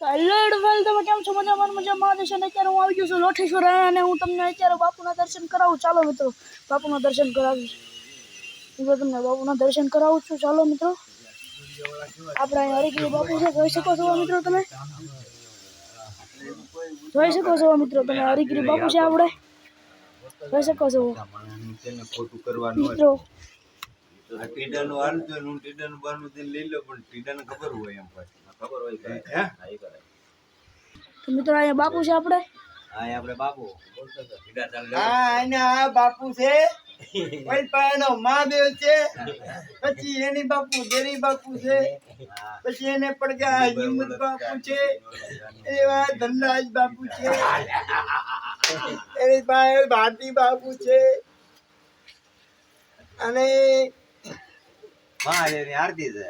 Hello એડવાલ, તમે કેમ છો? મજામાં દર્શન. અત્યારે હું આવી ગયો છું લોઠેશ્વર અને હું તમને અત્યારે બાપુના દર્શન કરાવું. ચાલો મિત્રો, બાપુના દર્શન કરાવીશ. હું તમને બાપુના દર્શન કરાવું છું. ચાલો મિત્રો, આપણે અહીંયા હરિગીરી બાપુ છે, જોઈ શકો છો મિત્રો. તમે જોઈ શકો છો મિત્રો, તમે હરિગીરી બાપુ છે, આપણે જોઈ શકો છો મિત્રો. ટીડાનું હાલતું હું ટીડાનું બાનું લઈ લો, પણ ટીડાને ખબર હોય એમ ખબર હોય તો મિત્રો અહીંયા બાપુ છે આપણે. હા આપણે બાપુ બાપુ છે, પાયાનો મહાદેવ છે, પછી એની બાપુ દેરી બાપુ છે, પછી એને પડગા હિંમત બાપુ છે, એવા ધનરાજ બાપુ છે, એની પાસે ભારતી બાપુ છે, અને મહાદેવની આરતી છે.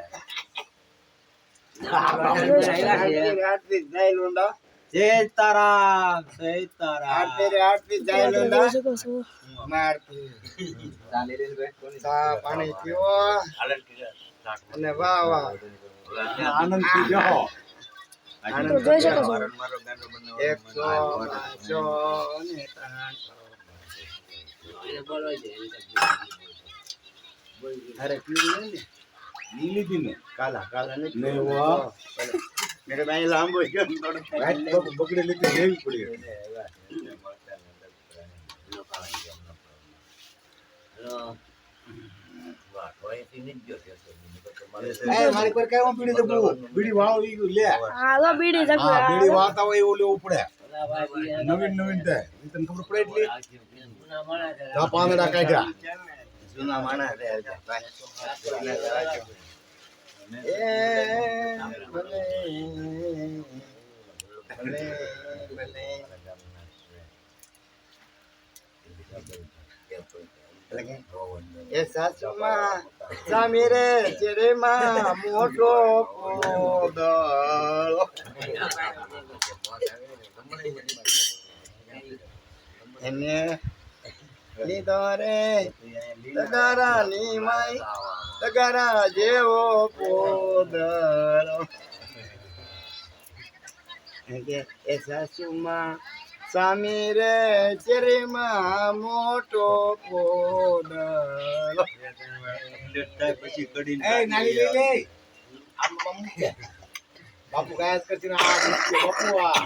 આરતી જય લોંડા, જય તારામ, જય તારામ. આરતી જય લોંડા, જોઈ શકો છો. આરતી ચા પાણી પીવો અને વાહ વાહ આનંદથી જાઓ. મિત્રો જોઈ શકો છો. 100 अरे નીલી દી ને काला काला नहीं નહીં વાહ मेरे भाई लांबो है બકડે લીધે લેવી પડી. मारी पर काय बीड़ी दबो બીડી વાળો ઈ લે. હા લો બીડી જગો. હા બીડી વાળતા હોય એવું લેવું પડે. નવીન નવીન થાય તને ખબર પડે એટલી. આ પાંદડા કાઢ્યા सुना माना रे ए भले भले भले ए सासुमा सामीरे चेरे માં મોટો કોદળ એને લીધો રે તગારાની માઈ તગારા જેવો પોદળ એ સાસુમાં સામી રે ચેરીમાં મોટો પોદળ પછી કડી એ નાલી લઈ લે બાપુ ગાયસ કરતી ના બાપુ આ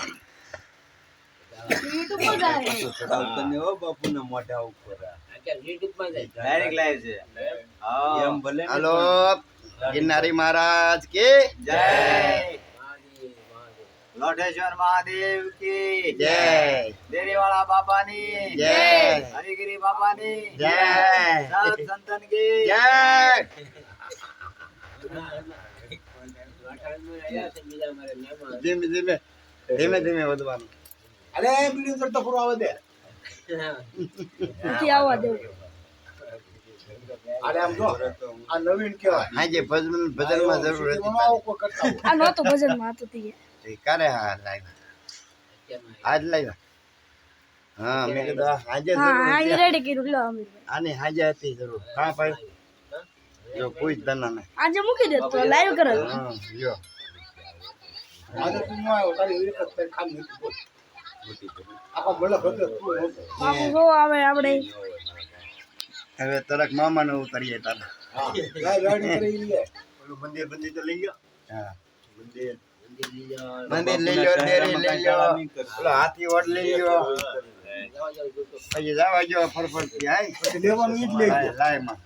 ચડાવતને હો બાપુના મોઢા ઉપર ડાયરેક્ટ લાઈવ છે. એમ ભલે ને हेलो गिरनारी महाराज के જય લોઢેશ્વર મહાદેવ કી जय દેરીવાળા બાપાની જય. હરિગીરી બાપાની જય. સાત સંતન કી जय धीमे धीमे धीमे धीमे વધવાનું અરે બીડી કરતા પૂરો આવે દે. નથી આવવા દેવું. અરે આમ જો આ નવીન કહેવાય. હાજે ભજન ભજનમાં જરૂર હતી આ નહોતું ભજનમાં હતું તે. કરે હા લાઈવ આજ લાઈવ હા મેં કીધું હાજે હા જરૂર હા હતી. રેડી કર્યું. લો અમીરભાઈ આની હાજે હતી જરૂર કાં ભાઈ જો પૂછ દનાને આજે મૂકી દે તો લાઈવ કરે. હા જો આજે તું ન આવ્યો તારી એક જ તારી ખાલી નથી બોલ. આખા ભલે ભલે તું નહોતો. બાપુ જો આવે આપણે. હવે તરક મામાને ઉતારીએ તારા હા લાઈ ગાડી કરી લે. ઓલું મંદિર બંદિર તો લઈ ગયો હા મંદિર મંદિર લઈ લો ડેરી લઈ લો ઓલો હાથી ઓટ લઈ લો પછી જવા જો ફરફરતી આય પછી લેવાનું ઈ જ લેજો. લાયમાં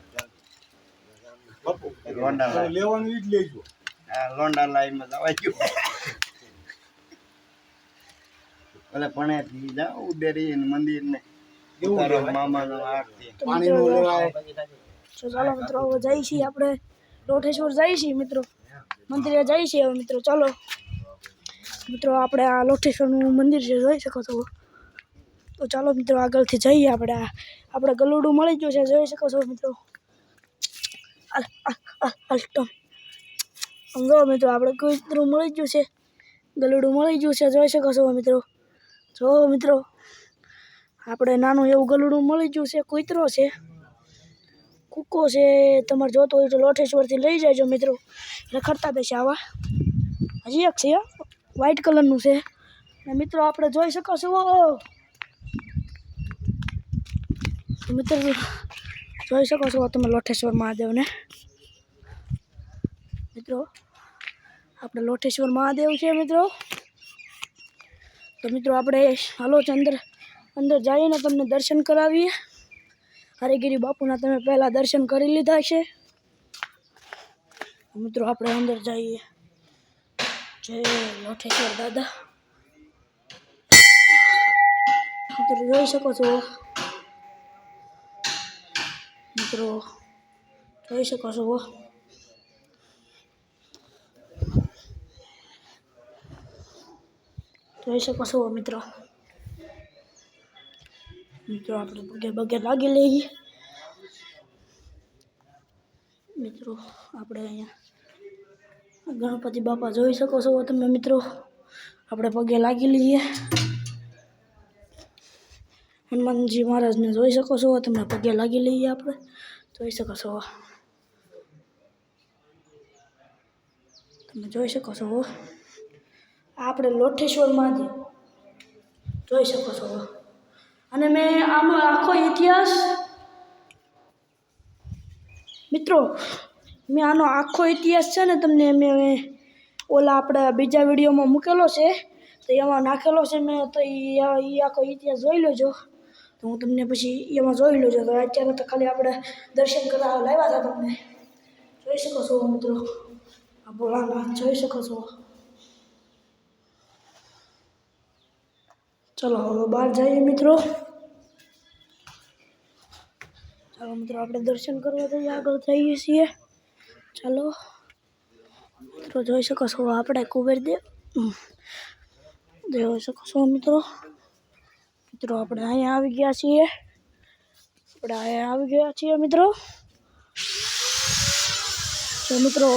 બાપુ લોંડા લાય લેવાનું ઈ જ લેજો. આ લોંડા લાયમાં જવા જો ઓલે પણેથી જાવ ડેરી ને મંદિર ને એવું તારો લેવાય. મામાનો આરતી તો પાણી મિત્રો નો લેવાય. તો ચાલો મિત્રો હવે જઈએ છીએ આપણે લોઠેશ્વર જઈએ છીએ મિત્રો. મંદિરે જઈએ છીએ હવે મિત્રો. ચાલો મિત્રો, આપણે આ લોઠેશ્વરનું મંદિર છે, જોઈ શકો છો. તો ચાલો મિત્રો આગળથી જઈએ આપણે. આપણે ગલુડું મળી ગયું છે, જોઈ શકો છો મિત્રો. સમજો મિત્રો, આપણે કૂતરું મળી ગયું છે, ગલુડું મળી ગયું છે, જોઈ શકો છો મિત્રો. જો મિત્રો, આપણે નાનું એવું ગલુડું મળી ગયું છે. કૂતરો છે, કૂકો છે. તમારે જોતો હોય તો લોઠેશ્વરથી લઈ જાયજો મિત્રો. રખડતા બેસે આવા. હજી એક છે. વ્હાઈટ કલરનું છે. અને મિત્રો આપણે જોઈ શકો છો મિત્રો જોઈ શકો છો તમે લોઠેશ્વર મહાદેવને. મિત્રો આપણે લોઠેશ્વર મહાદેવ છે મિત્રો. તો મિત્રો આપણે હાલો અંદર જઈને તમને દર્શન કરાવીએ. હરિગીરી બાપુના તમે પહેલાં દર્શન કરી લીધા છે. મિત્રો આપણે અંદર જઈએ. જય લોઠેશ્વર દાદા. મિત્રો જોઈ શકો છો મિત્રો જોઈ શકો છો મિત્રો. મિત્રો આપણે પગે લાગી લઈએ. મિત્રો આપણે અહીંયા ગણપતિ બાપા જોઈ શકો છો તમે મિત્રો. આપણે પગે લાગી લઈએ. હનુમાનજી મહારાજને જોઈ શકો છો તમે પગે લાગી લઈએ. આપણે જોઈ શકો છો તમે જોઈ શકો છો આપણે લોઠેશ્વર મહાદેવ જોઈ શકો છો. અને મેં આનો આખો ઇતિહાસ મિત્રો મેં આનો આખો ઇતિહાસ છે ને તમને મેં ઓલા આપણા બીજા વિડીયોમાં મૂકેલો છે. તો એમાં નાખેલો છે મેં. તો એ આખો ઇતિહાસ જોઈ લેજો. તો હું તમને પછી એમાં જોઈ લેજો. તો અત્યારે તો ખાલી આપણે દર્શન કરવા લાવ્યા હતા તમને. જોઈ શકો છો મિત્રો આ ભોળાનાથ જોઈ શકો છો. ચલો હવે બહાર જઈએ મિત્રો. ચાલો મિત્રો આપણે દર્શન કરવા જઈએ. આગળ જઈએ છીએ. ચાલો મિત્રો જોઈ શકો છો આપણે કુબેરદેવ જોઈ શકો છો મિત્રો. આપણે અહીંયા આવી ગયા છીએ. મિત્રો જો મિત્રો